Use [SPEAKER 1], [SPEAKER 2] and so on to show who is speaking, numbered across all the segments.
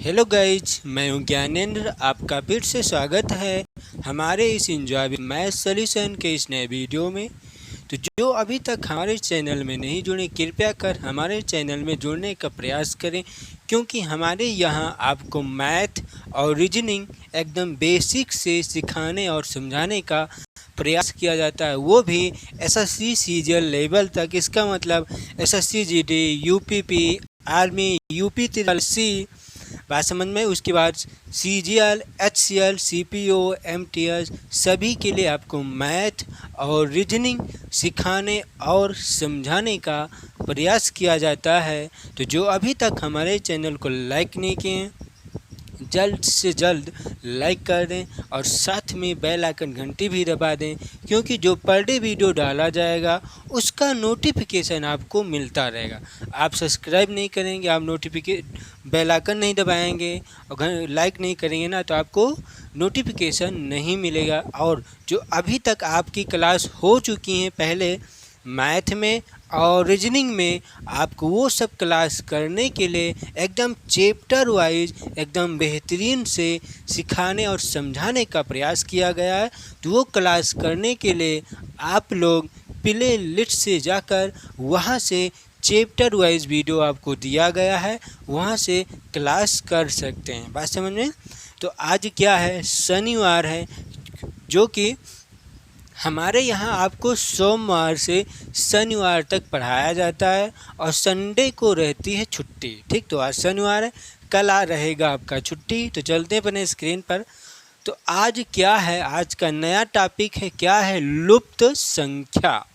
[SPEAKER 1] Hello guys, मैं हूं ज्ञानेंद्र। आपका फिर से स्वागत है हमारे इस इंजॉय मैथ सॉल्यूशन के इस नए वीडियो में। तो जो अभी तक हमारे चैनल में नहीं जुड़े, कृपया कर हमारे चैनल में जुड़ने का प्रयास करें, क्योंकि हमारे यहाँ आपको मैथ और रीजनिंग एकदम बेसिक से सिखाने और समझाने का प्रयास किया जाता है, वो भी एसएससी सीजीएल लेवल तक। इसका मतलब SSC GD, UPP, army, UP 83 बात समझ में। उसके बाद सीजीएल, एचसीएल, सीपीओ, एमटीएस सभी के लिए आपको मैथ और रीजनिंग सिखाने और समझाने का प्रयास किया जाता है। तो जो अभी तक हमारे चैनल को लाइक नहीं किए हैं, जल्द से जल्द लाइक कर दें और साथ में बेल आइकन घंटी भी दबा दें, क्योंकि जो पर डे वीडियो डाला जाएगा उसका नोटिफिकेशन आपको मिलता रहेगा। आप सब्सक्राइब नहीं करेंगे, आप बेल आइकन नहीं दबाएंगे और लाइक नहीं करेंगे ना, तो आपको नोटिफिकेशन नहीं मिलेगा। और जो अभी तक आपकी क्लास हो चुकी हैं पहले मैथ में और रीजनिंग में, आपको वो सब क्लास करने के लिए एकदम चैप्टर वाइज एकदम बेहतरीन से सिखाने और समझाने का प्रयास किया गया है। तो वो क्लास करने के लिए आप लोग प्ले लिस्ट से जाकर वहाँ से चैप्टर वाइज वीडियो आपको दिया गया है, वहाँ से क्लास कर सकते हैं। बात समझ में। तो आज क्या है, शनिवार है, जो कि हमारे यहाँ आपको सोमवार से शनिवार तक पढ़ाया जाता है और संडे को रहती है छुट्टी। ठीक, तो आज शनिवार है, कल रहेगा आपका छुट्टी। तो चलते हैं अपने स्क्रीन पर। तो आज क्या है, आज का नया टॉपिक है, क्या है, लुप्त संख्या।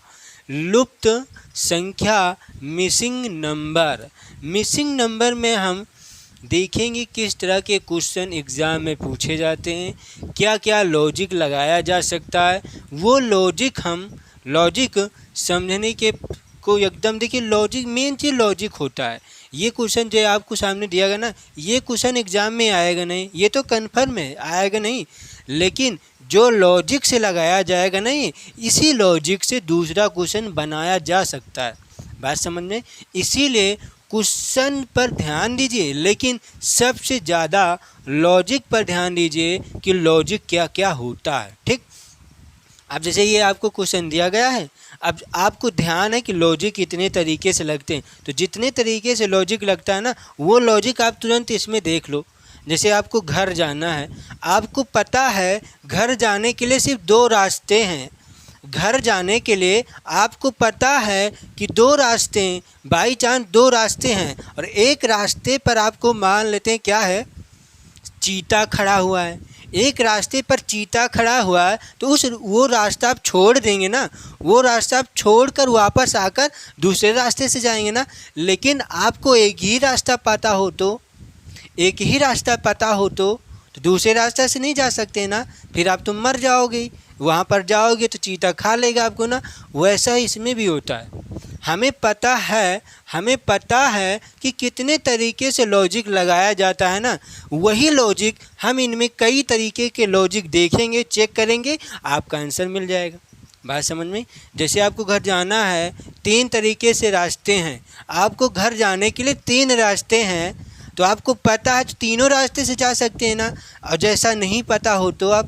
[SPEAKER 1] लुप्त संख्या, मिसिंग नंबर। मिसिंग नंबर में हम देखेंगे किस तरह के क्वेश्चन एग्ज़ाम में पूछे जाते हैं, क्या क्या लॉजिक लगाया जा सकता है। वो लॉजिक समझने के को एकदम देखिए, लॉजिक मेन चीज़ लॉजिक होता है। ये क्वेश्चन जो आपको सामने दिया गया ना, ये क्वेश्चन एग्ज़ाम में आएगा नहीं, ये तो कन्फर्म है आएगा नहीं, लेकिन जो लॉजिक से लगाया जाएगा नहीं, इसी लॉजिक से दूसरा क्वेश्चन बनाया जा सकता है। बात समझ में। इसीलिए क्वेश्चन पर ध्यान दीजिए, लेकिन सबसे ज़्यादा लॉजिक पर ध्यान दीजिए कि लॉजिक क्या क्या होता है। ठीक, अब जैसे ये आपको क्वेश्चन दिया गया है, अब आपको ध्यान है कि लॉजिक कितने तरीके से लगते हैं। तो जितने तरीके से लॉजिक लगता है ना, वो लॉजिक आप तुरंत इसमें देख लो। जैसे आपको घर जाना है, आपको पता है घर जाने के लिए सिर्फ 2 रास्ते हैं। घर जाने के लिए आपको पता है कि 2 रास्ते हैं, बाई चांस 2 रास्ते हैं, और एक रास्ते पर आपको मान लेते हैं क्या है, चीता खड़ा हुआ है। एक रास्ते पर चीता खड़ा हुआ है, तो वो रास्ता आप छोड़ देंगे ना, वो रास्ता आप छोड़कर वापस आकर दूसरे रास्ते से जाएंगे ना। लेकिन आपको एक ही रास्ता पता हो तो दूसरे रास्ते से नहीं जा सकते ना, फिर आप तो मर जाओगे। वहाँ पर जाओगे तो चीता खा लेगा आपको ना। वैसा ही इसमें भी होता है। हमें पता है कि कितने तरीके से लॉजिक लगाया जाता है ना, वही लॉजिक हम इनमें कई तरीके के लॉजिक देखेंगे, चेक करेंगे, आपका आंसर मिल जाएगा। बात समझ में। जैसे आपको घर जाना है, 3 तरीके से रास्ते हैं। आपको घर जाने के लिए 3 रास्ते हैं, तो आपको पता है तो तीनों रास्ते से जा सकते हैं ना। और जैसा नहीं पता हो तो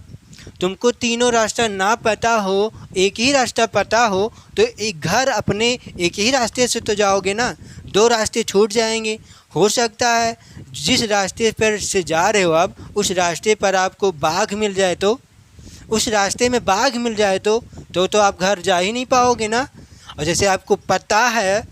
[SPEAKER 1] तुमको तीनों रास्ता ना पता हो, एक ही रास्ता पता हो, तो एक घर अपने एक ही रास्ते से तो जाओगे ना, 2 रास्ते छूट जाएंगे। हो सकता है जिस रास्ते पर से जा रहे हो आप, उस रास्ते पर आपको बाघ मिल जाए, तो उस रास्ते में बाघ मिल जाए तो आप घर जा ही नहीं पाओगे ना। और जैसे आपको पता है,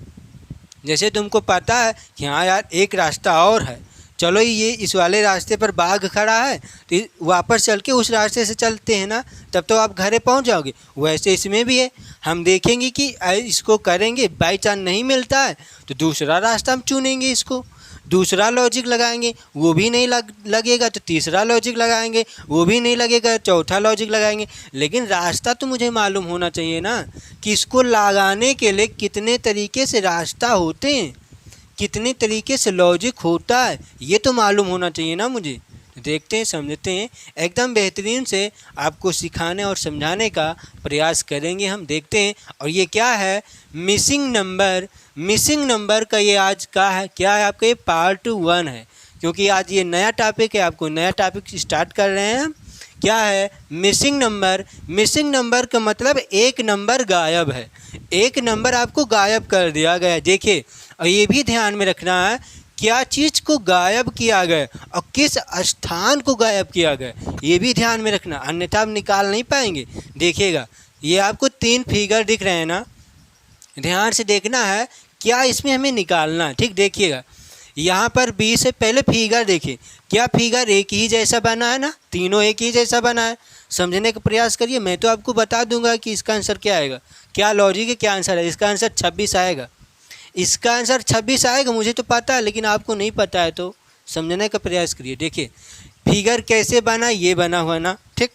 [SPEAKER 1] जैसे तुमको पता है कि हाँ यार एक रास्ता और है, चलो ये इस वाले रास्ते पर बाघ खड़ा है, तो वापस चल के उस रास्ते से चलते हैं ना, तब तो आप घरे पहुंच जाओगे। वैसे इसमें भी है, हम देखेंगे कि इसको करेंगे, बाई चांस नहीं मिलता है तो दूसरा रास्ता हम चुनेंगे, इसको दूसरा लॉजिक लगाएंगे, वो भी नहीं लगेगा तो तीसरा लॉजिक लगाएंगे, वो भी नहीं लगेगा चौथा लॉजिक लगाएंगे। लेकिन रास्ता तो मुझे मालूम होना चाहिए ना कि इसको लगाने के लिए कितने तरीके से रास्ता होते हैं, कितने तरीके से लॉजिक होता है, ये तो मालूम होना चाहिए ना मुझे। देखते हैं, समझते हैं, एकदम बेहतरीन से आपको सिखाने और समझाने का प्रयास करेंगे हम। देखते हैं। और ये क्या है, मिसिंग नंबर। मिसिंग नंबर का ये आज का है, क्या है आपका, ये पार्ट 1 है। क्योंकि आज ये नया टॉपिक है, आपको नया टॉपिक स्टार्ट कर रहे हैं हम। क्या है मिसिंग नंबर? मिसिंग नंबर का मतलब एक नंबर गायब है, एक नंबर आपको गायब कर दिया गया है। देखिए, और ये भी ध्यान में रखना है क्या चीज़ को गायब किया गया और किस स्थान को गायब किया गया, ये भी ध्यान में रखना, अन्यथा आप निकाल नहीं पाएंगे। देखिएगा, ये आपको 3 फिगर दिख रहे हैं ना, ध्यान से देखना है क्या इसमें हमें निकालना है। ठीक, देखिएगा यहाँ पर 20 से पहले फिगर देखिए, क्या फिगर एक ही जैसा बना है ना, तीनों एक ही जैसा बना है। समझने का प्रयास करिए, मैं तो आपको बता दूंगा कि इसका आंसर क्या आएगा, क्या लॉजिक है, क्या आंसर है। इसका आंसर 26 आएगा, इसका आंसर 26 आएगा, मुझे तो पता है, लेकिन आपको नहीं पता है तो समझने का प्रयास करिए। देखिए फिगर कैसे बना, ये बना हुआ ना। ठीक,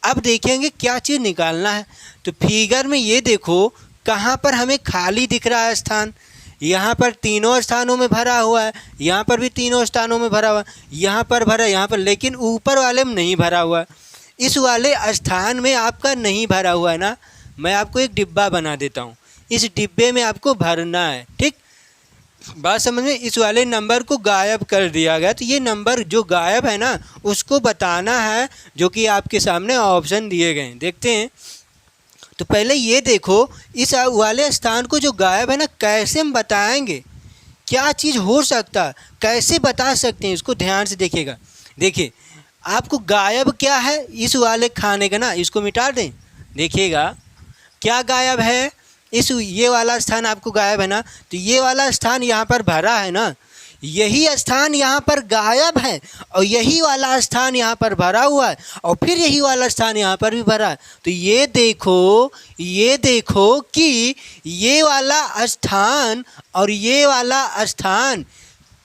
[SPEAKER 1] अब देखेंगे क्या चीज़ निकालना है। तो फिगर में ये देखो कहाँ पर हमें खाली दिख रहा है स्थान, यहाँ पर तीनों स्थानों में भरा हुआ है, यहाँ पर भी तीनों स्थानों में भरा हुआ है, यहाँ पर भरा, यहाँ पर, लेकिन ऊपर वाले में नहीं भरा हुआ है। इस वाले स्थान में आपका नहीं भरा हुआ है ना, मैं आपको एक डिब्बा बना देता हूँ, इस डिब्बे में आपको भरना है। ठीक, बात समझ में? इस वाले नंबर को गायब कर दिया गया, तो ये नंबर जो गायब है ना उसको बताना है, जो कि आपके सामने ऑप्शन दिए गए हैं। देखते हैं, तो पहले ये देखो इस वाले स्थान को जो गायब है ना, कैसे हम बताएंगे, क्या चीज़ हो सकता है, कैसे बता सकते हैं, इसको ध्यान से देखिएगा। देखिए आपको गायब क्या है, इस वाले खाने का ना, इसको मिटा दें। देखिएगा क्या गायब है, ये वाला स्थान आपको गायब है ना, तो ये वाला स्थान यहाँ पर भरा है ना, यही स्थान यहाँ पर गायब है और यही वाला स्थान यहाँ पर भरा हुआ है और फिर यही वाला स्थान यहाँ पर भी भरा है। तो ये देखो कि ये वाला स्थान और ये वाला स्थान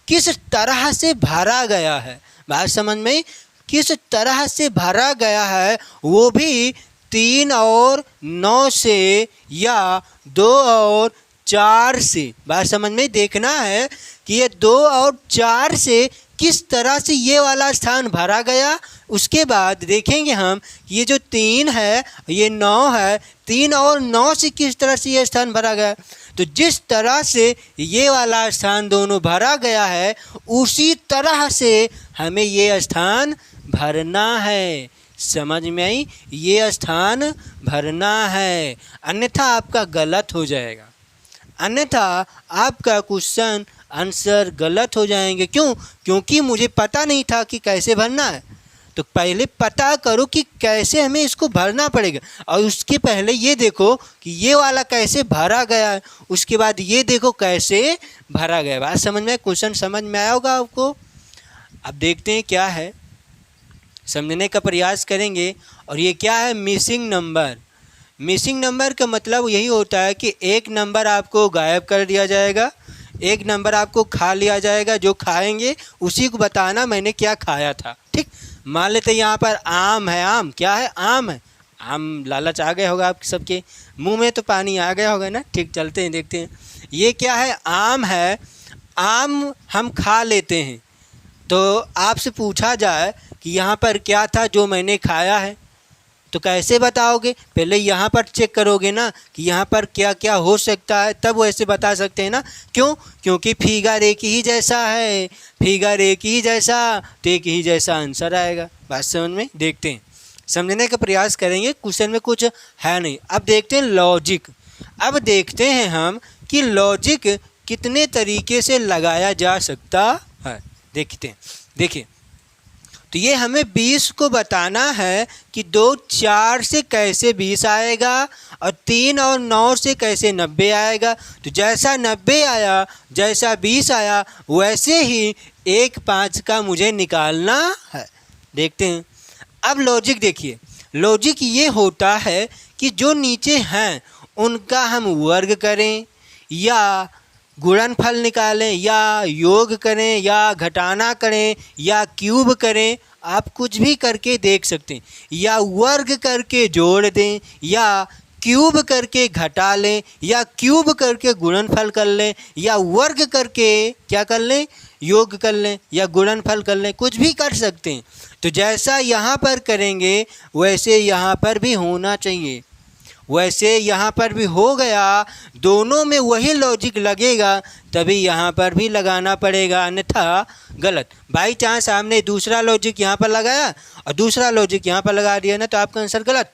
[SPEAKER 1] किस तरह से भरा गया है। बात समझ में? किस तरह से भरा गया है, वो भी 3 और 9 से या 2 और 4 से। बात समझ में? देखना है कि ये 2 और 4 से किस तरह से ये वाला स्थान भरा गया। उसके बाद देखेंगे हम ये जो 3 है ये 9 है, 3 और 9 से किस तरह से ये स्थान भरा गया। तो जिस तरह से ये वाला स्थान दोनों भरा गया है उसी तरह से हमें ये स्थान भरना है। समझ में आई? ये स्थान भरना है, अन्यथा आपका गलत हो जाएगा, अन्यथा आपका क्वेश्चन आंसर गलत हो जाएंगे। क्यों? क्योंकि मुझे पता नहीं था कि कैसे भरना है। तो पहले पता करो कि कैसे हमें इसको भरना पड़ेगा, और उसके पहले ये देखो कि ये वाला कैसे भरा गया है, उसके बाद ये देखो कैसे भरा गया। बात समझ में? क्वेश्चन समझ में आया होगा आपको। अब देखते हैं क्या है, समझने का प्रयास करेंगे। और ये क्या है? Missing number. मिसिंग नंबर का मतलब यही होता है कि एक नंबर आपको गायब कर दिया जाएगा, एक नंबर आपको खा लिया जाएगा, जो खाएंगे उसी को बताना मैंने क्या खाया था। ठीक, मान लेते यहाँ पर आम है, आम क्या है? आम है। आम लालच आ गया होगा आप सबके मुंह में, तो पानी आ गया होगा ना। ठीक, चलते हैं देखते हैं ये क्या है। आम है, आम हम खा लेते हैं, तो आपसे पूछा जाए कि यहाँ पर क्या था जो मैंने खाया है, तो कैसे बताओगे? पहले यहाँ पर चेक करोगे ना कि यहाँ पर क्या क्या हो सकता है, तब वैसे बता सकते हैं ना। क्यों? क्योंकि फिगर एक ही जैसा है, फिगर एक ही जैसा, तो एक ही जैसा आंसर आएगा। बात समझ में? देखते हैं, समझने का प्रयास करेंगे। क्वेश्चन में कुछ है नहीं। अब देखते हैं लॉजिक। अब देखते हैं हम कि लॉजिक कितने तरीके से लगाया जा सकता है। देखते हैं, देखिए, तो ये हमें 20 को बताना है कि 2 4 से कैसे 20 आएगा और 3 और 9 से कैसे 90 आएगा। तो जैसा 90 आया, जैसा 20 आया, वैसे ही 1 5 का मुझे निकालना है। देखते हैं, अब लॉजिक देखिए। लॉजिक ये होता है कि जो नीचे हैं उनका हम वर्ग करें या गुणनफल निकालें या योग करें या घटाना करें या क्यूब करें, आप कुछ भी करके देख सकते हैं, या वर्ग करके जोड़ दें या क्यूब करके घटा लें या क्यूब करके गुणनफल कर लें या वर्ग करके क्या कर लें, योग कर लें या गुणनफल कर लें, कुछ भी कर सकते हैं। तो जैसा यहाँ पर करेंगे वैसे यहाँ पर भी होना चाहिए। वैसे यहाँ पर भी हो गया, दोनों में वही लॉजिक लगेगा तभी यहाँ पर भी लगाना पड़ेगा, अन्यथा गलत। बाई चांस आपने दूसरा लॉजिक यहाँ पर लगाया और दूसरा लॉजिक यहाँ पर लगा दिया ना, तो आपका आंसर गलत।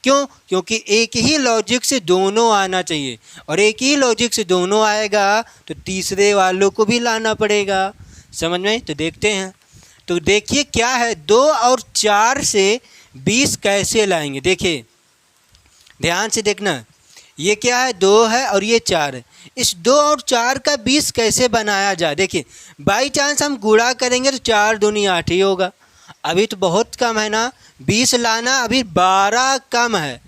[SPEAKER 1] क्यों? क्योंकि एक ही लॉजिक से दोनों आना चाहिए, और एक ही लॉजिक से दोनों आएगा तो तीसरे वालों को भी लाना पड़ेगा। समझ में? तो देखते हैं। तो देखिए क्या है, 2 और 4 से 20 कैसे लाएंगे। देखिए ध्यान से देखना, ये क्या है, 2 है और ये 4 है। इस 2 और 4 का 20 कैसे बनाया जाए। देखिए बाई चांस हम गुणा करेंगे तो 4 दूनी 8 ही होगा। अभी तो बहुत कम है ना, 20 लाना अभी 12 कम है,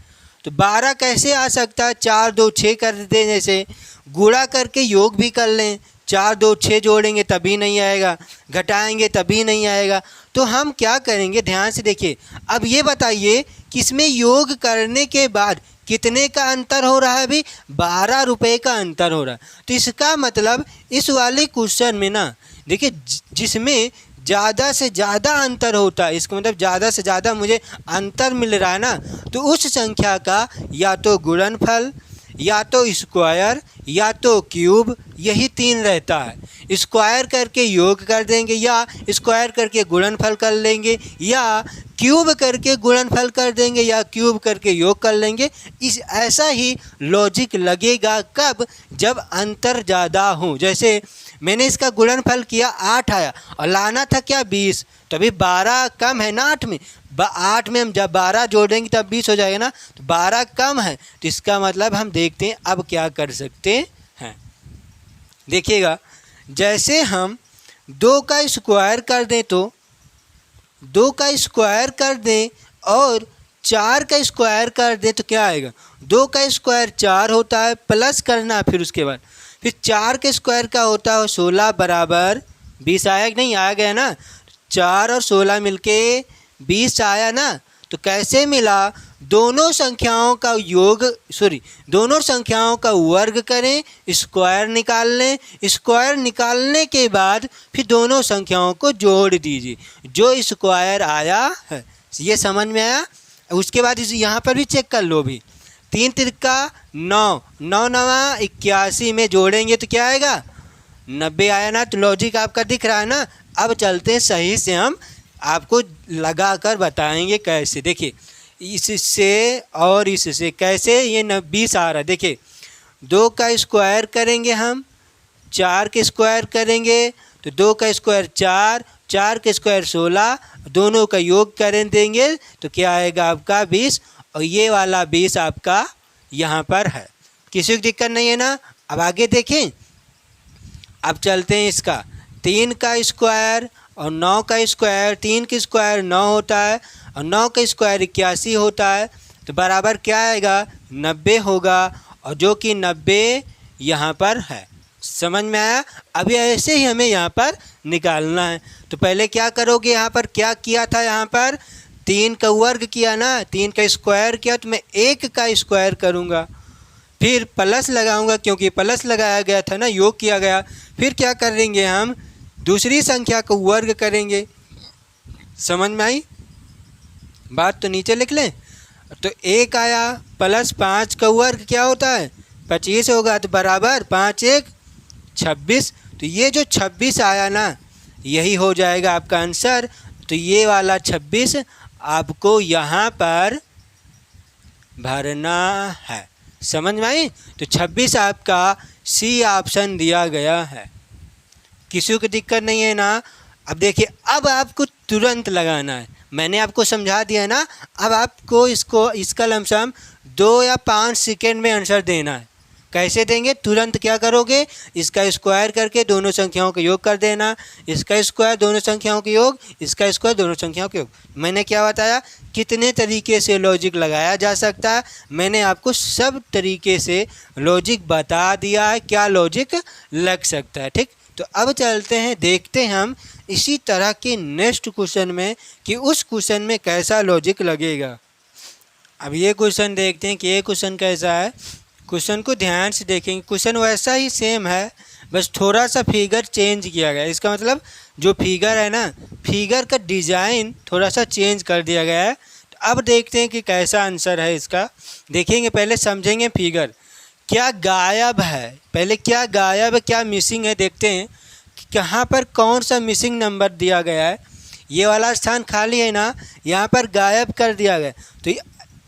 [SPEAKER 1] तो 12 कैसे आ सकता है। 4 2 6 कर देते, जैसे गुणा करके योग भी कर लें। 4 2 6 जोड़ेंगे तभी नहीं आएगा, घटाएंगे तभी नहीं आएगा। तो हम क्या करेंगे, ध्यान से देखिए। अब ये बताइए कि इसमें योग करने के बाद कितने का अंतर हो रहा है। अभी 12 रुपये का अंतर हो रहा है। तो इसका मतलब इस वाले क्वेश्चन में ना, देखिए जिसमें ज़्यादा से ज़्यादा अंतर होता है, इसका मतलब ज़्यादा से ज़्यादा मुझे अंतर मिल रहा है ना, तो उस संख्या का या तो गुणनफल, या तो स्क्वायर, या तो क्यूब, यही 3 रहता है। स्क्वायर करके योग कर देंगे, या स्क्वायर करके गुणनफल कर लेंगे, या क्यूब करके गुणनफल कर देंगे, या क्यूब करके योग कर लेंगे। इस ऐसा ही लॉजिक लगेगा कब, जब अंतर ज़्यादा हो। जैसे मैंने इसका गुणनफल किया, 8 आया और लाना था क्या 20, तो अभी 12 कम है ना 8 में। 8 में हम जब 12 जोड़ेंगे तब 20 हो जाएगा ना, तो 12 कम है। तो इसका मतलब हम देखते हैं अब क्या कर सकते हैं। देखिएगा, जैसे हम 2 का स्क्वायर कर दें, तो 2 का स्क्वायर कर दें और 4 का स्क्वायर कर दें तो क्या आएगा। 2 का स्क्वायर 4 होता है, प्लस करना फिर उसके बाद, फिर 4 के स्क्वायर का होता है 16 बराबर 20 आया कि नहीं, आ गया ना। 4 और 16 मिलके 20 आया ना। तो कैसे मिला, दोनों संख्याओं का योग, दोनों संख्याओं का वर्ग करें, स्क्वायर निकाल लें, स्क्वायर निकालने के बाद फिर दोनों संख्याओं को जोड़ दीजिए, जो स्क्वायर आया है। ये समझ में आया। उसके बाद इस यहाँ पर भी चेक कर लो भी, 3 तिरका 9, 9 9 81 में जोड़ेंगे तो क्या आएगा, 90 आया ना। तो लॉजिक आपका दिख रहा है ना। अब चलते हैं सही से, हम आपको लगा कर बताएंगे कैसे। देखिए इससे और इससे कैसे ये 20 आ रहा है। देखिए 2 का स्क्वायर करेंगे हम, 4 के स्क्वायर करेंगे तो 2 का स्क्वायर 4, 4 के स्क्वायर 16, दोनों का योग करें देंगे तो क्या आएगा आपका 20, और ये वाला 20 आपका यहाँ पर है। किसी को दिक्कत नहीं है ना। अब आगे देखें, अब चलते हैं इसका 3 का स्क्वायर और 9 का स्क्वायर। 3 का स्क्वायर 9 होता है और 9 का स्क्वायर 81 होता है, तो बराबर क्या आएगा 90 होगा, और जो कि 90 यहाँ पर है। समझ में आया। अभी ऐसे ही हमें यहाँ पर निकालना है। तो पहले क्या करोगे, यहाँ पर क्या किया था, यहाँ पर 3 का वर्ग किया ना, 3 का स्क्वायर किया, तो मैं 1 का स्क्वायर करूँगा, फिर प्लस लगाऊंगा क्योंकि प्लस लगाया गया था ना, योग किया गया। फिर क्या करेंगे, हम दूसरी संख्या को वर्ग करेंगे। समझ में आई बात। तो नीचे लिख लें, तो 1 आया प्लस 5 का वर्ग क्या होता है 25 होगा, तो बराबर 5 1 26। तो ये जो 26 आया ना, यही हो जाएगा आपका आंसर। तो ये वाला 26 आपको यहाँ पर भरना है। समझ में आई। तो 26 आपका सी ऑप्शन दिया गया है। किसी को दिक्कत नहीं है ना। अब देखिए, अब आपको तुरंत लगाना है। मैंने आपको समझा दिया ना। अब आपको इसका लमसम 2 या 5 सेकेंड में आंसर देना है। कैसे देंगे, तुरंत क्या करोगे, इसका स्क्वायर करके दोनों संख्याओं का योग कर देना, इसका स्क्वायर दोनों संख्याओं के योग, इसका स्क्वायर दोनों संख्याओं के योग। मैंने क्या बताया, कितने तरीके से लॉजिक लगाया जा सकता है। मैंने आपको सब तरीके से लॉजिक बता दिया है, क्या लॉजिक लग सकता है। ठीक, तो अब चलते हैं, देखते हैं हम इसी तरह के नेक्स्ट क्वेश्चन में कि उस क्वेश्चन में कैसा लॉजिक लगेगा। अब ये क्वेश्चन देखते हैं कि ये क्वेश्चन कैसा है। क्वेश्चन को ध्यान से देखेंगे। क्वेश्चन वैसा ही सेम है, बस थोड़ा सा फिगर चेंज किया गया है। इसका मतलब जो फिगर है ना, फिगर का डिज़ाइन थोड़ा सा चेंज कर दिया गया है। तो अब देखते हैं कि कैसा आंसर है इसका। देखेंगे, पहले समझेंगे फिगर क्या गायब है, पहले क्या गायब है, क्या मिसिंग है। देखते हैं कि कहाँ पर कौन सा मिसिंग नंबर दिया गया है। ये वाला स्थान खाली है ना, यहाँ पर गायब कर दिया गया। तो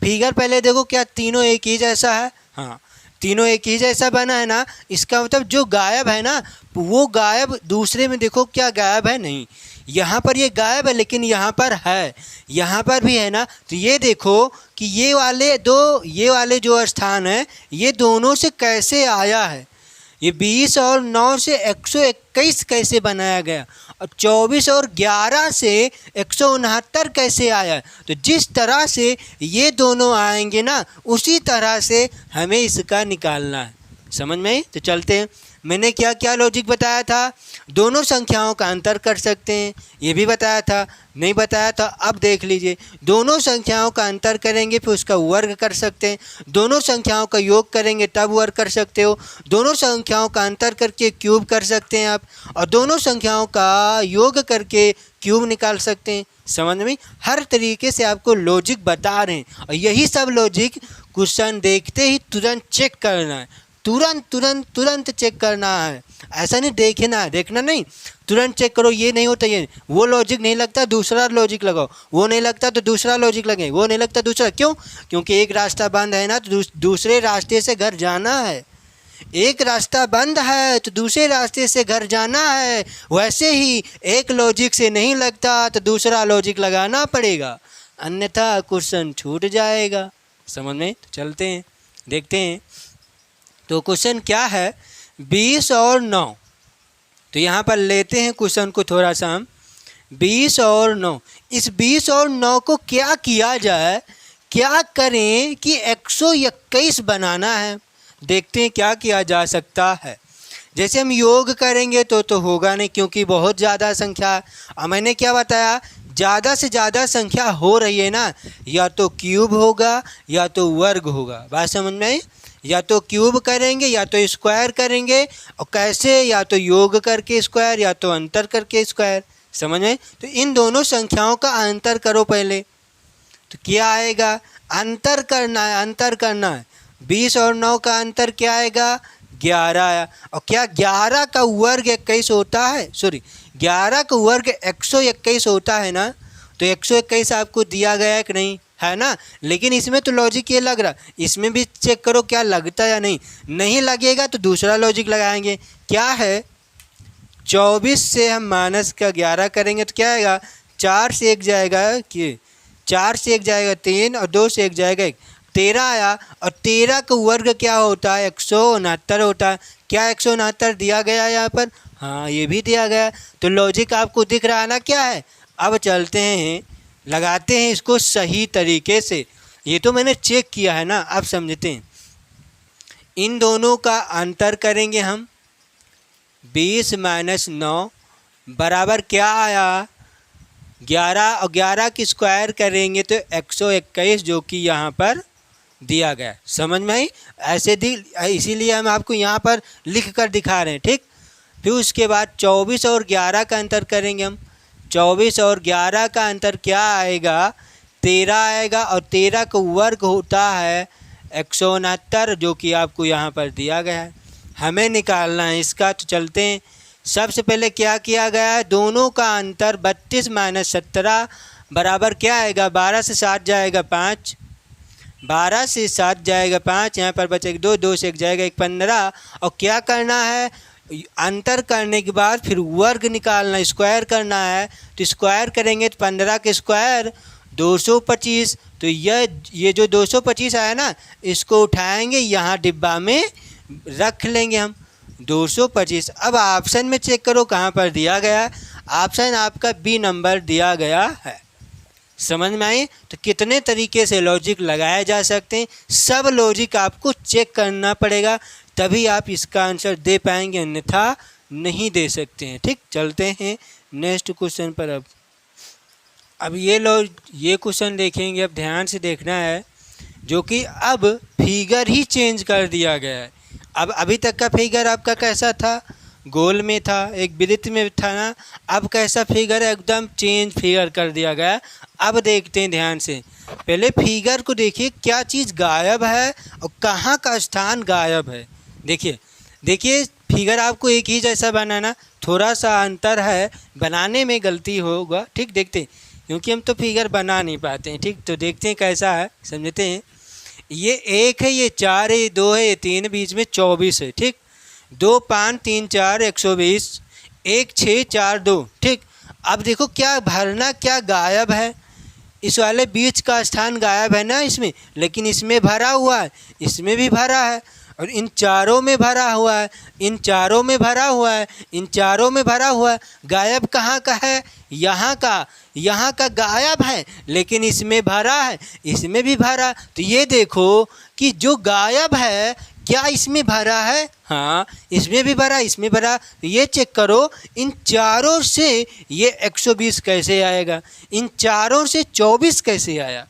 [SPEAKER 1] फिगर पहले देखो, क्या तीनों एक ही जैसा है? हाँ, तीनों एक ही जैसा बना है ना। इसका मतलब जो गायब है ना, वो गायब दूसरे में देखो क्या गायब है? नहीं, यहाँ पर ये गायब है लेकिन यहाँ पर है, यहाँ पर भी है ना। तो ये देखो कि ये वाले जो स्थान है ये दोनों से कैसे आया है। ये 20 और 9 से 121 कैसे बनाया गया, और 24 और 11 से 169 कैसे आया। तो जिस तरह से ये दोनों आएंगे ना, उसी तरह से हमें इसका निकालना है। समझ में आई? तो चलते हैं। मैंने क्या क्या लॉजिक बताया था? दोनों संख्याओं का अंतर कर सकते हैं, ये भी बताया था। नहीं बताया था? अब देख लीजिए, दोनों संख्याओं का अंतर करेंगे फिर उसका वर्ग कर सकते हैं, दोनों संख्याओं का योग करेंगे तब वर्ग कर सकते हो, दोनों संख्याओं का अंतर करके क्यूब कर सकते हैं आप, और दोनों संख्याओं का योग करके क्यूब निकाल सकते हैं। समझ में? हर तरीके से आपको लॉजिक बता रहे हैं, और यही सब लॉजिक क्वेश्चन देखते ही तुरंत चेक करना है, तुरंत चेक करना है। ऐसा नहीं देखना नहीं, तुरंत चेक करो। ये नहीं होता, ये वो लॉजिक नहीं लगता दूसरा लॉजिक लगाओ, वो नहीं लगता तो दूसरा लॉजिक लगे, वो नहीं लगता दूसरा। क्यों? क्योंकि एक रास्ता बंद है ना, तो दूसरे रास्ते से घर जाना है। एक रास्ता बंद है तो दूसरे रास्ते से घर जाना है। वैसे ही एक लॉजिक से नहीं लगता तो दूसरा लॉजिक लगाना पड़ेगा, अन्यथा क्वेश्चन छूट जाएगा। समझ में? तो चलते हैं, देखते हैं। तो क्वेश्चन क्या है? 20 और 9। तो यहाँ पर लेते हैं क्वेश्चन को थोड़ा सा हम। 20 और 9, इस 20 और 9 को क्या किया जाए, क्या करें कि 121 बनाना है। देखते हैं क्या किया जा सकता है। जैसे हम योग करेंगे तो होगा नहीं, क्योंकि बहुत ज़्यादा संख्या है। और मैंने क्या बताया, ज़्यादा से ज़्यादा संख्या हो रही है ना, या तो क्यूब होगा या तो वर्ग होगा। बात समझ में आई? या तो क्यूब करेंगे या तो स्क्वायर करेंगे, और कैसे? या तो योग करके स्क्वायर या तो अंतर करके स्क्वायर। समझ में? तो इन दोनों संख्याओं का अंतर करो पहले, तो क्या आएगा? अंतर करना है। 20 और 9 का अंतर क्या आएगा? 11 आया। और क्या 11 का वर्ग 21 होता है? 11 का वर्ग 121 होता है ना। तो 121 आपको दिया गया है कि नहीं, है ना। लेकिन इसमें तो लॉजिक ये लग रहा, इसमें भी चेक करो क्या लगता है या नहीं लगेगा तो दूसरा लॉजिक लगाएंगे। क्या है? 24 से हम माइनस का 11 करेंगे तो क्या आएगा? 4 से 1 जाएगा, कि 4 से 1 जाएगा 3, और 2 से 1 जाएगा 1, 13 आया। और 13 का वर्ग क्या होता है? 169 होता है। क्या 169 दिया गया है यहाँ पर? हाँ, ये भी दिया गया है। तो लॉजिक आपको दिख रहा है ना क्या है। अब चलते हैं, लगाते हैं इसको सही तरीके से। ये तो मैंने चेक किया है ना, आप समझते हैं। इन दोनों का अंतर करेंगे हम। 20 माइनस 9 बराबर क्या आया? 11, और 11 की स्क्वायर करेंगे तो 121, जो कि यहाँ पर दिया गया। समझ में आई? ऐसे इसीलिए हम आपको यहाँ पर लिख कर दिखा रहे हैं, ठीक। फिर उसके बाद 24 और 11 का अंतर करेंगे हम। 24 और 11 का अंतर क्या आएगा? 13 आएगा, और 13 का वर्ग होता है 169, जो कि आपको यहाँ पर दिया गया है। हमें निकालना है इसका। तो चलते हैं। सबसे पहले क्या किया गया है? दोनों का अंतर 32 माइनस 17 बराबर क्या आएगा? 12 से 7 जाएगा 5, 12 से 7 जाएगा 5, यहाँ पर बचेगा 2, 2 से 1 जाएगा 1, 15। और क्या करना है? अंतर करने के बाद फिर वर्ग निकालना, स्क्वायर करना है। तो स्क्वायर करेंगे तो 15 के स्क्वायर 225। तो ये जो 225 आया ना, इसको उठाएंगे, यहाँ डिब्बा में रख लेंगे हम 225। अब ऑप्शन में चेक करो कहाँ पर दिया गया है। ऑप्शन आपका बी नंबर दिया गया है। समझ में आई? तो कितने तरीके से लॉजिक लगाए जा सकते हैं, सब लॉजिक आपको चेक करना पड़ेगा, तभी आप इसका आंसर दे पाएंगे, अन्यथा नहीं दे सकते हैं, ठीक। चलते हैं नेक्स्ट क्वेश्चन पर। अब ये क्वेश्चन देखेंगे, अब ध्यान से देखना है, जो कि अब फिगर ही चेंज कर दिया गया है। अब अभी तक का फिगर आपका कैसा था? गोल में था, एक वृत्त में था ना। अब कैसा फिगर है, एकदम चेंज फिगर कर दिया गया। अब देखते हैं ध्यान से, पहले फिगर को देखिए क्या चीज़ गायब है और कहाँ का स्थान गायब है। देखिए देखिए फिगर आपको एक ही जैसा बनाना, थोड़ा सा अंतर है, बनाने में गलती होगा। ठीक, देखते हैं क्योंकि हम तो फिगर बना नहीं पाते हैं। ठीक, तो देखते हैं कैसा है, समझते हैं। ये 1 है, ये 4 है, ये 2 है, ये 3, बीच में 24 है। ठीक, 2 5 3 4 120, 1 6 4 2। ठीक, अब देखो क्या भरना, क्या गायब है। इस वाले बीच का स्थान गायब है ना इसमें, लेकिन इसमें भरा हुआ है, इसमें भी भरा है, और इन चारों में भरा हुआ है, इन चारों में भरा हुआ है, इन चारों में भरा हुआ है। गायब कहाँ का है, यहाँ का गायब है, लेकिन इसमें भरा है, इसमें भी भरा। तो ये देखो कि जो गायब है क्या इसमें भरा है, हाँ इसमें भी भरा, इसमें भरा। तो ये चेक करो इन चारों से ये 120 कैसे आएगा, इन चारों से 24 कैसे आया।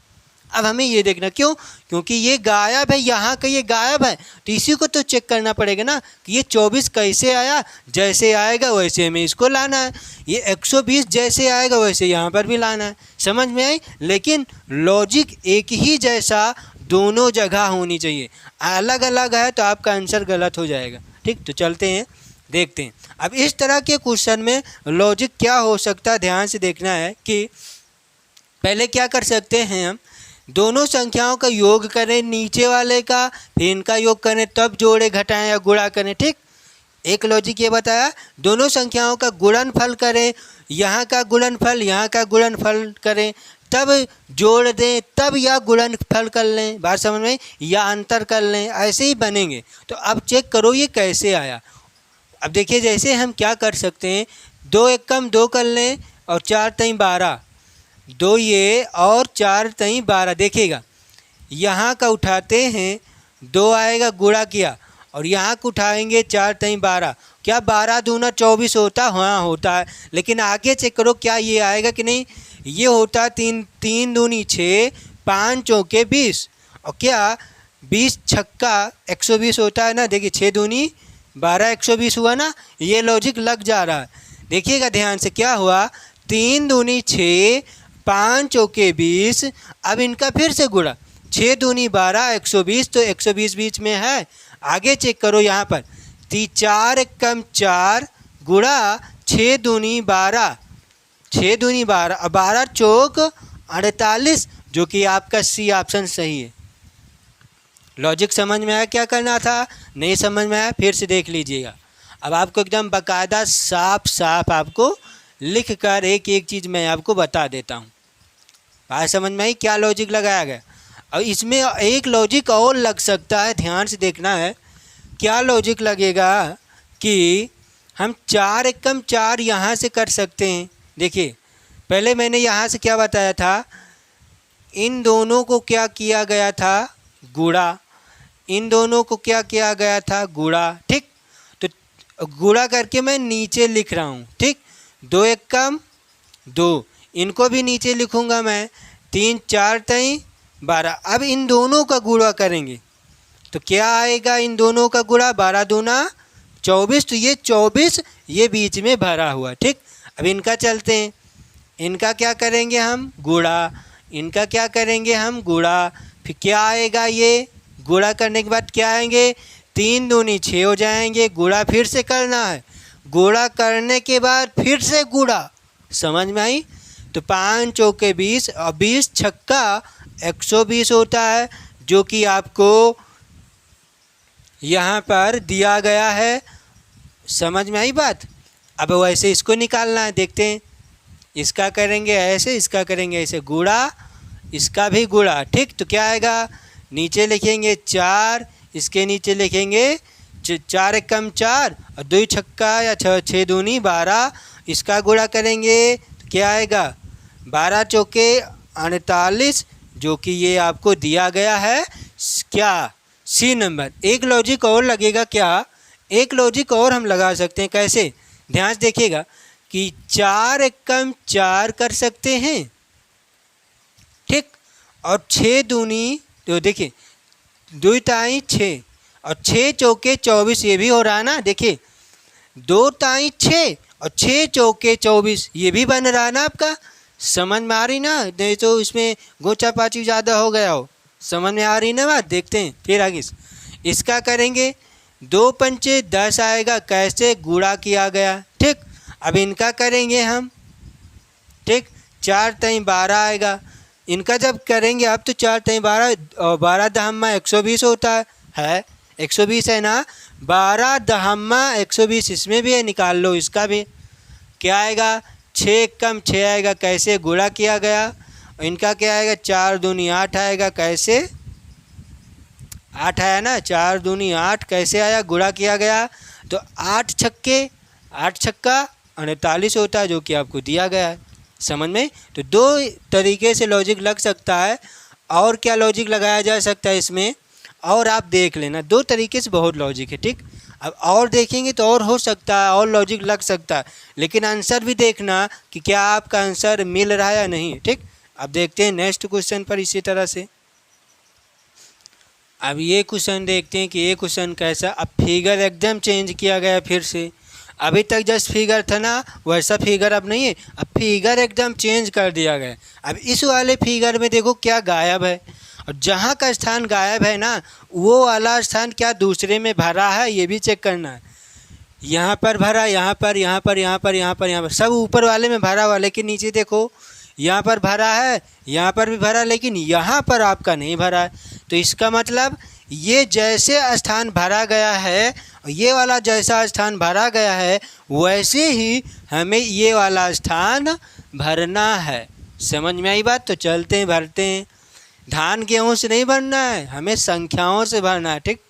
[SPEAKER 1] अब हमें ये देखना, क्यों, क्योंकि ये गायब है, यहाँ का ये गायब है, तो इसी को तो चेक करना पड़ेगा ना कि ये 24 कैसे आया। जैसे आएगा वैसे हमें इसको लाना है, ये 120 जैसे आएगा वैसे यहाँ पर भी लाना है। समझ में आई, लेकिन लॉजिक एक ही जैसा दोनों जगह होनी चाहिए, अलग अलग है तो आपका आंसर गलत हो जाएगा। ठीक, तो चलते हैं देखते हैं। अब इस तरह के क्वेश्चन में लॉजिक क्या हो सकता है, ध्यान से देखना है कि पहले क्या कर सकते हैं हम, दोनों संख्याओं का योग करें, नीचे वाले का फिर इनका योग करें, तब जोड़े घटाएं या गुणा करें। ठीक, एक लॉजिक ये बताया, दोनों संख्याओं का गुणनफल करें, यहाँ का गुणनफल यहाँ का गुणनफल करें, तब जोड़ दें, तब या गुणनफल कर लें, बात समझ में, या अंतर कर लें, ऐसे ही बनेंगे। तो अब चेक करो ये कैसे आया। अब देखिए जैसे हम क्या कर सकते हैं, 2 एकम 2 कर लें और 4 3 12, 2 ये और 4 3 12। देखिएगा यहाँ का उठाते हैं, 2 आएगा, गुणा किया, और यहाँ को उठाएंगे 4 3 12, क्या 12 दूना 24 होता, हाँ होता है। लेकिन आगे चेक करो क्या ये आएगा कि नहीं, ये होता 3 3 दूनी 6, 5 चौके 20, और क्या 20 छक्का 120 होता है ना। देखिए 6 दूनी 12 120 हुआ ना, ये लॉजिक लग जा रहा है। देखिएगा ध्यान से क्या हुआ, 3 दूनी 6, 5 चौके 20, अब इनका फिर से गुणा, 6 दूनी 12 120, तो 120 बीच में है। आगे चेक करो यहाँ पर 4 एकम 4 गुणा 6 दूनी 12, 6 दूनी 12 और 12 चौक 48, जो कि आपका सी ऑप्शन सही है। लॉजिक समझ में आया, क्या करना था, नहीं समझ में आया फिर से देख लीजिएगा। अब आपको एकदम बाकायदा साफ साफ आपको लिख कर एक एक चीज़ मैं आपको बता देता हूँ। बात समझ में आई क्या लॉजिक लगाया गया। और इसमें एक लॉजिक और लग सकता है, ध्यान से देखना है क्या लॉजिक लगेगा कि हम 4 एकम 4 यहाँ से कर सकते हैं। देखिए पहले मैंने यहाँ से क्या बताया था, इन दोनों को क्या किया गया था, गुणा, इन दोनों को क्या किया गया था, गुणा। ठीक, तो गुणा करके मैं नीचे लिख रहा हूँ। ठीक, 2 एकम 2, इनको भी नीचे लिखूँगा मैं, 3 4 3 12। अब इन दोनों का गुणा करेंगे तो क्या आएगा, इन दोनों का गुणा, 12 दूना 24, तो ये 24 ये बीच में भरा हुआ। ठीक, अब इनका चलते हैं, इनका क्या करेंगे हम, गुणा, इनका क्या करेंगे हम, गुणा, फिर क्या आएगा, ये गुणा करने के बाद क्या आएंगे, 3 दूनी 6 हो जाएंगे, गुणा फिर से करना है, गुणा करने के बाद फिर से गुणा, समझ में आई। तो 5 चौके 20 और 20 छक्का 120 होता है, जो कि आपको यहाँ पर दिया गया है। समझ में आई बात। अब वैसे इसको निकालना है, देखते हैं, इसका करेंगे ऐसे, इसका करेंगे ऐसे, गुणा, इसका भी गुणा। ठीक, तो क्या आएगा, नीचे लिखेंगे 4, इसके नीचे लिखेंगे 4 एकम 4 और 2 छक्का या 6 दूनी 12, इसका गुणा करेंगे तो क्या आएगा, 12 चौके 48, जो कि ये आपको दिया गया है क्या, सी नंबर। एक लॉजिक और लगेगा क्या, एक लॉजिक और हम लगा सकते हैं, कैसे, ध्यान से देखिएगा कि 4 एकम 4 कर सकते हैं। ठीक, और 6 दूनी, तो देखिए 2 ताई 6 और 6 चौके 24, ये भी हो रहा है ना। देखिए 2 ताई 6 और 6 चौके 24, ये भी बन रहा है ना आपका, समझ में आ रही ना, नहीं तो इसमें गोचा पाची ज़्यादा हो गया हो, समझ में आ रही ना बात। देखते हैं फिर आगे इसका करेंगे। 2 पंचे 10 आएगा, कैसे गुणा किया गया, ठीक। अब इनका करेंगे हम, ठीक। 4 तई 12 आएगा, इनका जब करेंगे अब तो 4 तई 12 और 12 दहम्मा 120 होता है, 120 है ना, 12 दहम्मा 120 इसमें भी है, निकाल लो इसका भी। क्या आएगा, 6 कम 6 आएगा, कैसे गुणा किया गया। और इनका क्या आएगा, 4 दूनी 8 आएगा, कैसे 8 आया ना, 4 दूनी 8 कैसे आया, गुणा किया गया। तो 8 छक्के 8 छक्का 48 होता है, जो कि आपको दिया गया है, समझ में। तो 2 तरीके से लॉजिक लग सकता है, और क्या लॉजिक लगाया जा सकता है इसमें, और आप देख लेना, 2 तरीके से बहुत लॉजिक है, ठीक। अब और देखेंगे तो और हो सकता है, और लॉजिक लग सकता है, लेकिन आंसर भी देखना कि क्या आपका आंसर मिल रहा है या नहीं, ठीक। अब देखते हैं नेक्स्ट क्वेश्चन पर इसी तरह से। अब ये क्वेश्चन देखते हैं कि ये क्वेश्चन कैसा, अब फिगर एकदम चेंज किया गया फिर से, अभी तक जस्ट फिगर था ना, वैसा फिगर अब नहीं है, अब फिगर एकदम चेंज कर दिया गया। अब इस वाले फिगर में देखो क्या गायब है, और जहाँ का स्थान गायब है ना, वो वाला स्थान क्या दूसरे में भरा है, ये भी चेक करना है। यहाँ पर भरा, यहाँ पर, यहाँ पर, यहाँ पर, यहाँ पर, यहाँ पर, सब ऊपर वाले में भरा हुआ, लेकिन नीचे देखो यहाँ पर भरा है, यहाँ पर भी भरा, लेकिन यहाँ पर आपका नहीं भरा है। तो इसका मतलब ये जैसे स्थान भरा गया है, ये वाला जैसा स्थान भरा गया है, वैसे ही हमें ये वाला स्थान भरना है। समझ में आई बात। तो चलते हैं, भरते हैं। धान गेहूँ से नहीं भरना है, हमें संख्याओं से भरना है, ठीक।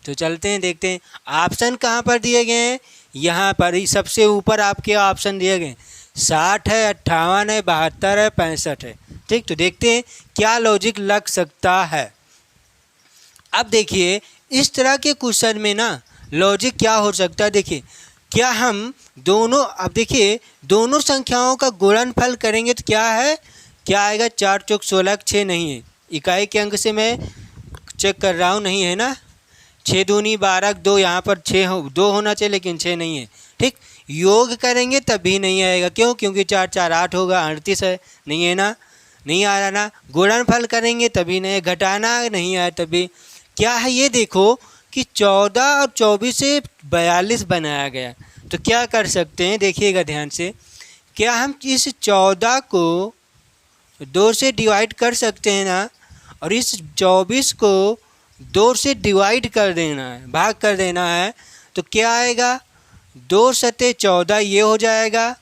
[SPEAKER 1] तो चलते हैं, देखते हैं ऑप्शन कहाँ पर दिए गए हैं। यहाँ पर ही सबसे ऊपर आपके ऑप्शन दिए गए, 60 है, 58 है, 72 है, 65 है, ठीक। तो देखते हैं क्या लॉजिक लग सकता है। अब देखिए इस तरह के क्वेश्चन में ना लॉजिक क्या हो सकता है। देखिए क्या हम दोनों, अब देखिए दोनों संख्याओं का गुणनफल करेंगे तो क्या है, क्या आएगा, 4 चौक 16, 6 नहीं है, इकाई के अंक से मैं चेक कर रहा हूँ, नहीं है ना। 6 दूनी 12, 2 यहाँ पर 6 2 होना चाहिए, लेकिन 6 नहीं है, ठीक। योग करेंगे तब भी नहीं आएगा, क्यों, क्योंकि 4 4 8 होगा, 38 है, नहीं है ना, नहीं आ रहा ना। गुणनफल करेंगे तभी नहीं, घटाना नहीं आया तभी। क्या है ये देखो कि 14 और 24 से 42 बनाया गया। तो क्या कर सकते हैं, देखिएगा ध्यान से, क्या हम इस 14 को 2 से डिवाइड कर सकते हैं ना, और इस 24 को 2 से डिवाइड कर देना है, भाग कर देना है। तो क्या आएगा, 2 सते 14 ये हो जाएगा,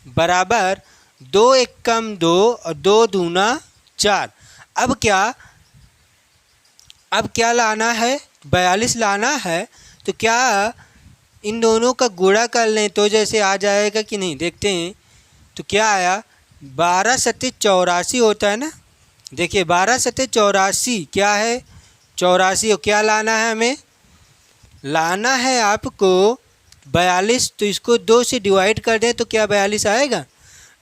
[SPEAKER 1] बराबर 2 एकम 2 और 2 दूना 4। अब क्या लाना है, 42 लाना है। तो क्या इन दोनों का गुणा कर लें तो जैसे आ जाएगा कि नहीं, देखते हैं। तो क्या आया, 12 सत्ते 84 होता है ना। देखिए 12 सत्ते 84 क्या है, 84। और क्या लाना है, हमें लाना है आपको 42। तो इसको 2 से डिवाइड कर दें तो क्या 42 आएगा,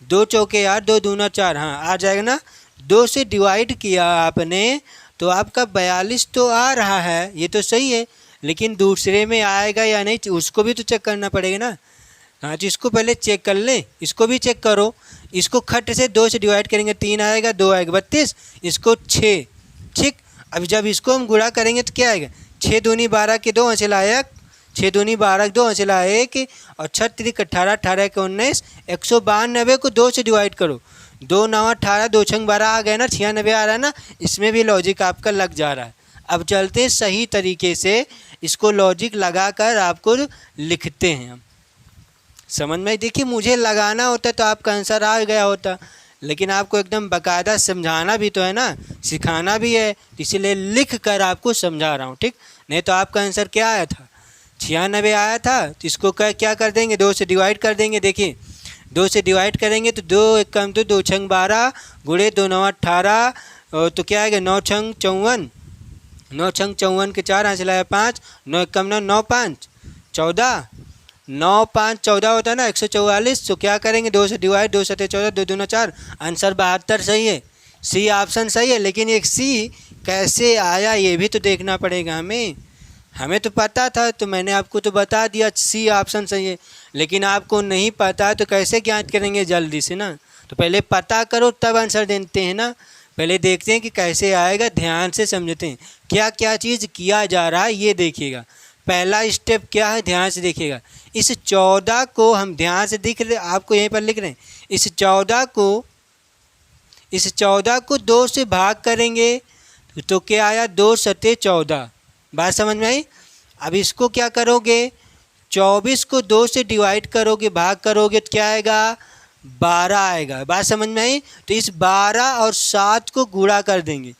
[SPEAKER 1] 2 चौके 8, 2 दूना 4, हाँ आ जाएगा ना। 2 से डिवाइड किया आपने तो आपका 42 तो आ रहा है, ये तो सही है, लेकिन दूसरे में आएगा या नहीं उसको भी तो चेक करना पड़ेगा ना। हाँ तो इसको पहले चेक कर लें, इसको भी चेक करो। इसको खट से 2 से डिवाइड करेंगे 3 आएगा, 2 आएगा 32, इसको 6, ठीक। अब जब इसको हम गुणा करेंगे तो क्या आएगा, 6 दूनी 12 के 2 अंचला 1, 6 दूनी 12 2 अंचला 1, और 6 3 18, 18 के 19, 192 को 2 से डिवाइड करो, 2 9 18, 2 6 12 आ गए ना, 96 आ रहा है ना। इसमें भी लॉजिक आपका लग जा रहा है। अब चलते हैं सही तरीके से इसको लॉजिक लगाकर आपको लिखते हैं हम, समझ में। देखिए मुझे लगाना होता तो आपका आंसर आ गया होता, लेकिन आपको एकदम बाकायदा समझाना भी तो है ना, सिखाना भी है, इसीलिए लिख कर आपको समझा रहा हूँ, ठीक। नहीं तो आपका आंसर क्या आया था, 96 आया था। तो इसको क्या कर देंगे, 2 से डिवाइड कर देंगे। देखिए 2 से डिवाइड करेंगे तो 2 एकम 2, 2 छंग 12, गुणे 2 9 18, तो क्या आएगा, 9 छंग 54, 9 छंग 54 के 4 हाथ लाया 5, 9 एकम 9, 9 5 14, 9 5 14 होता है ना, 144। तो क्या करेंगे, 2 से डिवाइड, 2 सत्ते 14, 2 दूना 4, आंसर 72 सही है, सी ऑप्शन सही है। लेकिन एक सी कैसे आया ये भी तो देखना पड़ेगा हमें, हमें तो पता था तो मैंने आपको तो बता दिया सी ऑप्शन सही है, लेकिन आपको नहीं पता तो कैसे ज्ञात करेंगे जल्दी से ना। तो पहले पता करो तब आंसर देते हैं ना। पहले देखते हैं कि कैसे आएगा, ध्यान से समझते हैं क्या क्या चीज़ किया जा रहा है। ये देखिएगा पहला स्टेप क्या है, ध्यान से देखिएगा। इस 14 को हम ध्यान से दिख रहे, आपको यहीं पर लिख रहे हैं, इस 14 को 2 से भाग करेंगे तो क्या आया, 2 सते 14। बात समझ में आई। अब इसको क्या करोगे, 24 को 2 से डिवाइड करोगे, भाग करोगे तो क्या आएगा, 12 आएगा। बात समझ में आई। तो इस 12 और 7 को गुणा कर देंगे।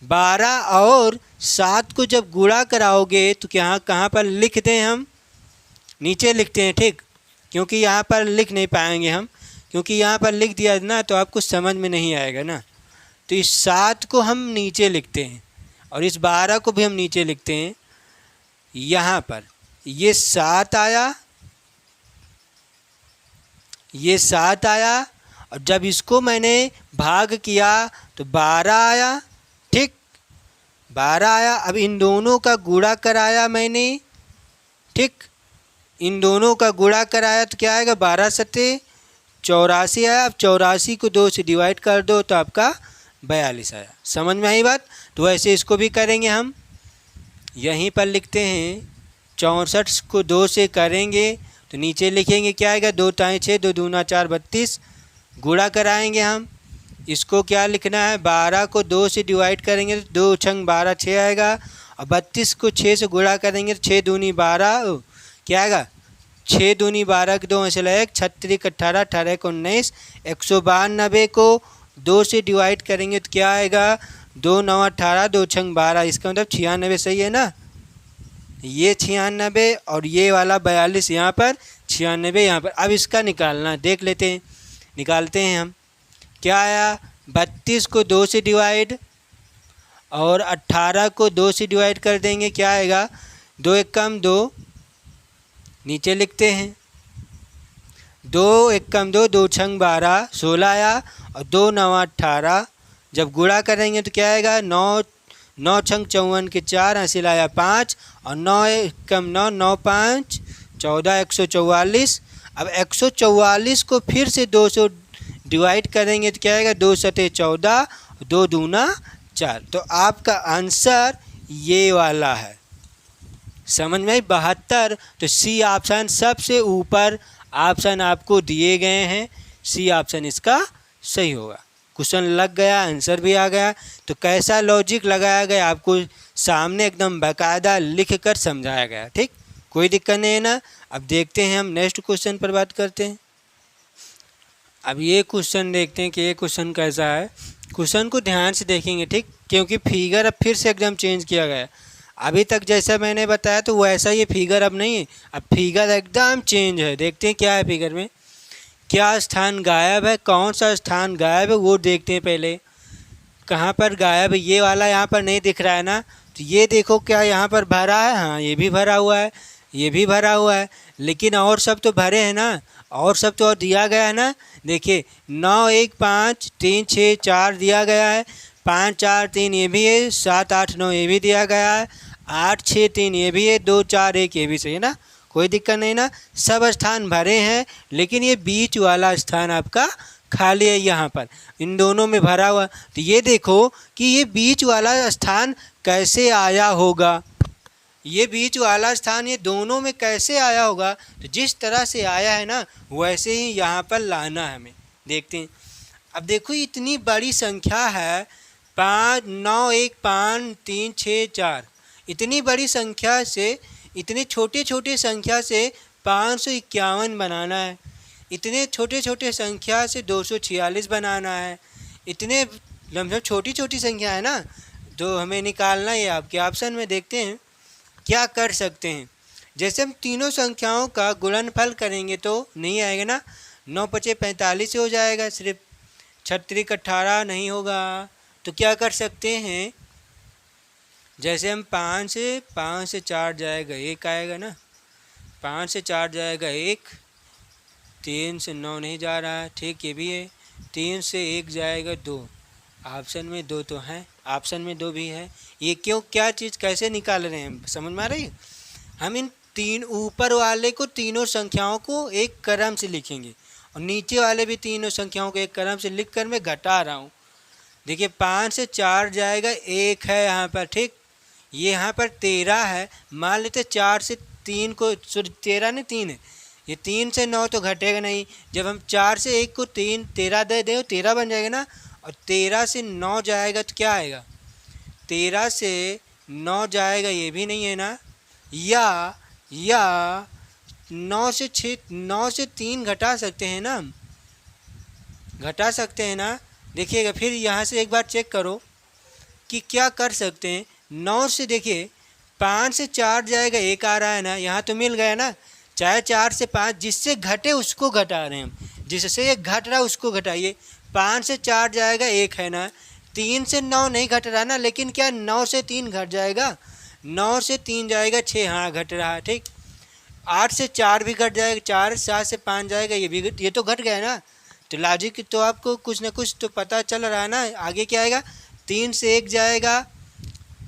[SPEAKER 1] 12 और 7 को जब गुणा कराओगे तो क्या कहाँ पर लिखते हैं हम, नीचे लिखते हैं, ठीक। क्योंकि यहाँ पर लिख नहीं पाएंगे हम, क्योंकि यहाँ पर लिख दिया ना तो आपको समझ में नहीं आएगा ना। तो इस 7 को हम नीचे लिखते हैं और इस 12 को भी हम नीचे लिखते हैं। यहाँ पर ये 7 आया, ये 7 आया, और जब इसको मैंने भाग किया तो 12 आया, ठीक, 12 आया। अब इन दोनों का गुणा कराया मैंने, ठीक, इन दोनों का गुणा कराया तो क्या आएगा, 12 सते 84 आया। अब 84 को 2 से डिवाइड कर दो तो आपका 42 आया। समझ में आई बात। तो वैसे इसको भी करेंगे हम, यहीं पर लिखते हैं 64 को 2 से करेंगे तो नीचे लिखेंगे क्या आएगा, 2 टाई 6, 2 दूना 4, 32। गुणा कराएंगे हम, इसको क्या लिखना है, 12 को 2 से डिवाइड करेंगे तो 2 छंग 12, 6 आएगा। और 32 को 6 से गुणा करेंगे तो 6 दूनी 12, क्या आएगा, 6 दूनी 12 के 2 ऐसे 1, 36 18, 18 को 19, 192 को 2 से डिवाइड करेंगे तो क्या आएगा, 2 9 18, 2 छंग 12, इसका मतलब 96 सही है ना। ये 96 और ये वाला 42 यहाँ पर, 96 यहाँ पर। अब इसका निकालना देख लेते हैं, निकालते हैं हम। क्या आया, 32 को 2 से डिवाइड और 18 को 2 से डिवाइड कर देंगे, क्या आएगा, 2 एक कम 2, नीचे लिखते हैं 2 एक कम 2, 2 छंग 12, 16 आया। और 2 9 18, जब गुणा करेंगे तो क्या आएगा, 9 9 छंग 54 के 4, ऐसे लाया 5, और 9 एक कम 9, 9 5 14, 144। अब 144 को फिर से 2 से डिवाइड करेंगे तो क्या आएगा, 2 सते 14, 2 दूना 4। तो आपका आंसर ये वाला है। समझ में आई, 72। तो सी ऑप्शन सबसे ऊपर ऑप्शन आपको दिए गए हैं, सी ऑप्शन इसका सही होगा। क्वेश्चन लग गया, आंसर भी आ गया। तो कैसा लॉजिक लगाया गया आपको सामने एकदम बाकायदा लिख कर समझाया गया, ठीक, कोई दिक्कत नहीं है ना। अब देखते हैं हम नेक्स्ट क्वेश्चन पर बात करते हैं। अब ये क्वेश्चन देखते हैं कि ये क्वेश्चन कैसा है। क्वेश्चन को ध्यान से देखेंगे, ठीक, क्योंकि फिगर अब फिर से एकदम चेंज किया गया है। अभी तक जैसा मैंने बताया तो वैसा ये फिगर अब नहीं है, अब फिगर एकदम चेंज है। देखते हैं क्या है फिगर में, क्या स्थान गायब है, कौन सा स्थान गायब है वो देखते हैं पहले। कहाँ पर गायब है, ये वाला यहाँ पर नहीं दिख रहा है ना। तो ये देखो क्या यहाँ पर भरा है, हाँ ये भी भरा हुआ है, ये भी भरा हुआ है, लेकिन और सब तो भरे हैं ना, और सब तो और दिया गया है ना। देखिए 9 1 5 3 6 4 दिया गया है, 5 4 3 ये भी है, 7 8 9 ये भी दिया गया है, 8 6 3 ये भी है, 2 4 1 ये भी सही है ना, कोई दिक्कत नहीं ना। सब स्थान भरे हैं, लेकिन ये बीच वाला स्थान आपका खाली है यहाँ पर, इन दोनों में भरा हुआ। तो ये देखो कि ये बीच वाला स्थान कैसे आया होगा, ये बीच वाला स्थान ये दोनों में कैसे आया होगा। तो जिस तरह से आया है ना वैसे ही यहाँ पर लाना है हमें। देखते हैं, अब देखो इतनी बड़ी संख्या है, 5 9 1 5 3 6 4, इतनी बड़ी संख्या से इतने छोटे छोटे संख्या से 551 बनाना है, इतने छोटे छोटे संख्या से 246 बनाना है, इतने लमसम छोटी छोटी संख्या है ना, तो हमें निकालना है। आपके ऑप्शन में देखते हैं क्या कर सकते हैं। जैसे हम तीनों संख्याओं का गुणनफल करेंगे तो नहीं आएगा ना, 9 5 45 से हो जाएगा, सिर्फ 36 18 नहीं होगा। तो क्या कर सकते हैं, जैसे हम 5 से 4 जाएगा 1 आएगा ना, 5 से 4 जाएगा 1, 3 से 9 नहीं जा रहा है, ठीक, ये भी है, 3 से 1 जाएगा 2, ऑप्शन में 2 तो हैं, ऑप्शन में 2 भी है। ये क्यों, क्या चीज़ कैसे निकाल रहे हैं, समझ में आ रही है? हम इन तीन ऊपर वाले को, तीनों संख्याओं को एक क्रम से लिखेंगे और नीचे वाले भी तीनों संख्याओं को एक क्रम से लिख कर मैं घटा रहा हूँ। देखिए 5 से 4 जाएगा 1 है यहाँ पर, ठीक। ये यहाँ पर 13 है, मान लेते 4 से 3 को, सॉरी 13 नहीं 3 है, ये 3 से 9 तो घटेगा नहीं। जब हम 4 से 1 को 3 13 दे दें 13 बन जाएगा ना, और 13 से 9 जाएगा तो क्या आएगा, 13 से 9 जाएगा, ये भी नहीं है ना, या 9 से 6, 9 से 3 घटा सकते हैं ना हम, घटा सकते हैं ना। देखिएगा फिर यहाँ से एक बार चेक करो कि क्या कर सकते हैं। 9 से देखिए 5 से 4 जाएगा 1 आ रहा है ना, यहाँ तो मिल गया ना। चाहे 4 से 5 जिससे घटे उसको घटा रहे हैं हम, जिससे ये घट रहा है उसको घटाइए। 5 से 4 जाएगा 1 है ना, 3 से 9 नहीं घट रहा ना, लेकिन क्या 9 से 3 घट जाएगा, 9 से 3 जाएगा 6, हाँ घट रहा है, ठीक। 8 से 4 भी घट जाएगा, 4 7 से 5 जाएगा, ये तो घट गया ना। तो लॉजिक तो आपको कुछ ना कुछ तो पता चल रहा है ना। आगे क्या आएगा, 3 से 1 जाएगा,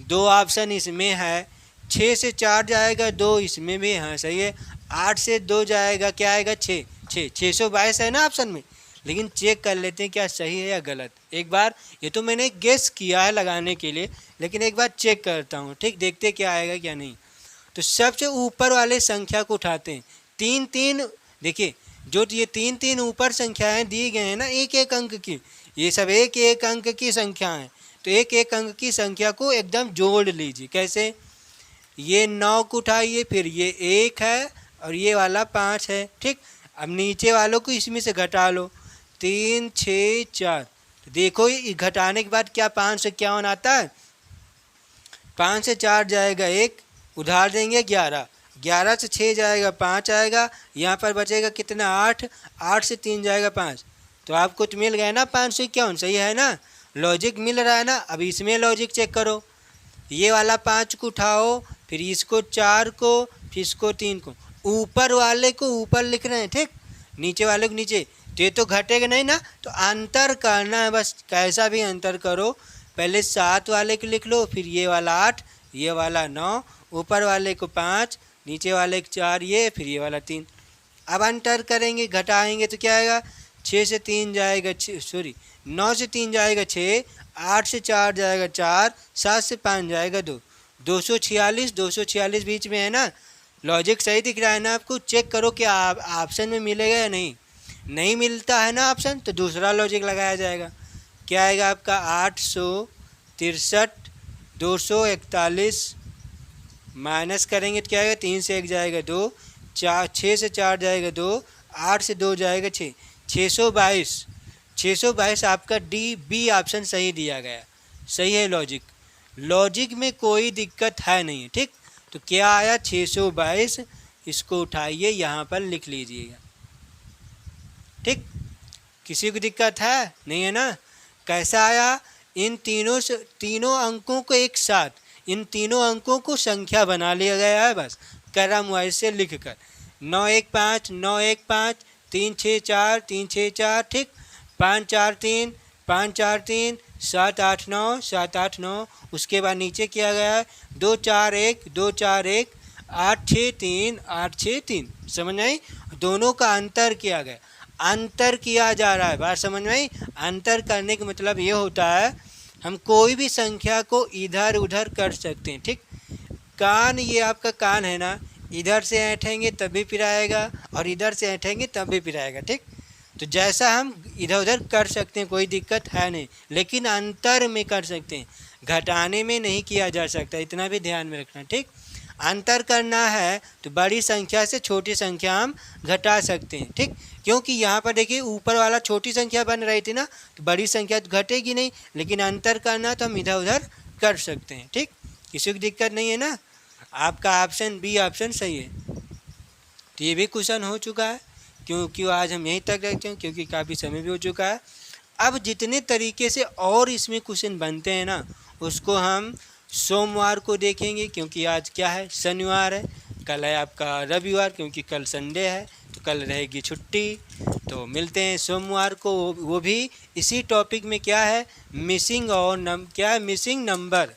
[SPEAKER 1] 2 ऑप्शन इसमें है। 6 से 4 जाएगा 2, इसमें भी हाँ सही है। 8 से 2 जाएगा, क्या आएगा 6, 622 है ना ऑप्शन में। लेकिन चेक कर लेते हैं क्या सही है या गलत एक बार। ये तो मैंने गेस किया है लगाने के लिए, लेकिन एक बार चेक करता हूँ, ठीक। देखते क्या आएगा क्या नहीं। तो सबसे ऊपर वाले संख्या को उठाते हैं, 3 3, देखिए जो ये 3 3 ऊपर संख्याएं दी गए हैं ना, एक एक अंक की, ये सब एक एक अंक की संख्या हैं। तो एक एक अंक की संख्या को एकदम जोड़ लीजिए। कैसे, ये 9 को उठाइए, फिर ये 1 है और ये वाला 5 है, ठीक। अब नीचे वालों को इसमें से घटा लो, 3 6 4। तो देखो ये घटाने के बाद क्या 5 से क्या आता है, 5 से 4 जाएगा 1, उधार देंगे 11, 11 से 6 जाएगा 5 आएगा, यहाँ पर बचेगा कितना 8, 8 से 3 जाएगा 5। तो आपको तो मिल गया ना 551, सही है ना, लॉजिक मिल रहा है ना। अब इसमें लॉजिक चेक करो, ये वाला 5 को उठाओ, फिर इसको 4 को, फिर इसको 3 को, ऊपर वाले को ऊपर लिख रहे हैं, ठीक, नीचे वाले को नीचे। तो ये तो घटेगा नहीं ना, तो अंतर करना है बस, कैसा भी अंतर करो। पहले 7 वाले को लिख लो, फिर ये वाला 8, ये वाला 9, ऊपर वाले को 5, नीचे वाले को 4, ये फिर ये वाला 3। अब अंतर करेंगे, घटाएंगे तो क्या आएगा, 6 से 3 जाएगा 9 से 3 जाएगा 6, 8 से 4 जाएगा 4, 7 से 5 जाएगा 2, 246, 246 बीच में है ना। लॉजिक सही दिख रहा है ना आपको। चेक करो कि ऑप्शन में मिलेगा या नहीं। नहीं मिलता है ना ऑप्शन, तो दूसरा लॉजिक लगाया जाएगा। क्या आएगा आपका 863, 241 माइनस करेंगे तो क्या आएगा, 3 से 1 जाएगा 2, 6 से 4 जाएगा 2, 8 से 2 जाएगा 6, 622 आपका डी बी ऑप्शन सही दिया गया, सही है लॉजिक। लॉजिक में कोई दिक्कत है नहीं, ठीक। तो क्या आया 622, इसको उठाइए यहाँ पर लिख लीजिएगा, ठीक। किसी को दिक्कत है नहीं है ना। कैसा आया, इन तीनों अंकों को एक साथ, इन तीनों अंकों को संख्या बना लिया गया है बस क्रम वाइज से लिख कर, 915 915, 364 364, ठीक, 543 543, 789 789। उसके बाद नीचे किया गया है 241 241, 863 863। समझ आई, दोनों का अंतर किया गया, अंतर किया जा रहा है। बात समझ में आई। अंतर करने का मतलब ये होता है हम कोई भी संख्या को इधर उधर कर सकते हैं, ठीक। कान, ये आपका कान है ना, इधर से ऐंठेंगे तब भी फिर आएगा और इधर से ऐंठेंगे तब भी फिर आएगा, ठीक। तो जैसा हम इधर उधर कर सकते हैं, कोई दिक्कत है नहीं, लेकिन अंतर में कर सकते हैं, घटाने में नहीं किया जा सकता, इतना भी ध्यान में रखना, ठीक। अंतर करना है तो बड़ी संख्या से छोटी संख्या हम घटा सकते हैं, ठीक। क्योंकि यहाँ पर देखिए ऊपर वाला छोटी संख्या बन रही थी ना, तो बड़ी संख्या तो घटेगी नहीं, लेकिन अंतर करना तो हम इधर उधर कर सकते हैं, ठीक। किसी को दिक्कत नहीं है ना। आपका ऑप्शन बी ऑप्शन सही है। तो ये भी क्वेश्चन हो चुका है, क्योंकि आज हम यहीं तक रखते हैं, क्योंकि काफ़ी समय भी हो चुका है। अब जितने तरीके से और इसमें क्वेश्चन बनते हैं ना, उसको हम सोमवार को देखेंगे, क्योंकि आज क्या है, शनिवार है। कल है आपका रविवार, क्योंकि कल संडे है। तो कल रहेगी छुट्टी। तो मिलते हैं सोमवार को, वो भी इसी टॉपिक में। क्या है? मिसिंग क्या है? मिसिंग नंबर,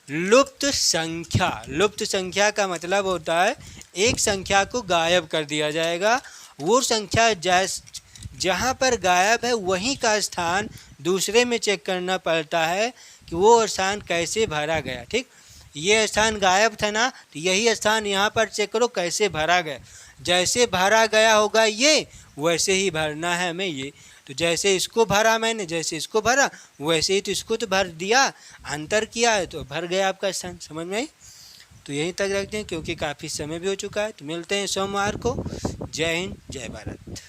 [SPEAKER 1] लुप्त संख्या। लुप्त संख्या का मतलब होता है एक संख्या को गायब कर दिया जाएगा। वो संख्या जहाँ पर गायब है वहीं का स्थान दूसरे में चेक करना पड़ता है कि वो स्थान कैसे भरा गया। ठीक, ये स्थान गायब था ना, तो यही स्थान यहाँ पर चेक करो कैसे भरा गया। जैसे भरा गया होगा ये, वैसे ही भरना है हमें ये। तो जैसे इसको भरा मैंने, जैसे इसको भरा, वैसे ही तो इसको तो भर दिया, अंतर किया है तो भर गया आपका स्थान। समझ में आई? तो यहीं तक रखते हैं क्योंकि काफ़ी समय भी हो चुका है। तो मिलते हैं सोमवार को। जय हिंद, जय भारत।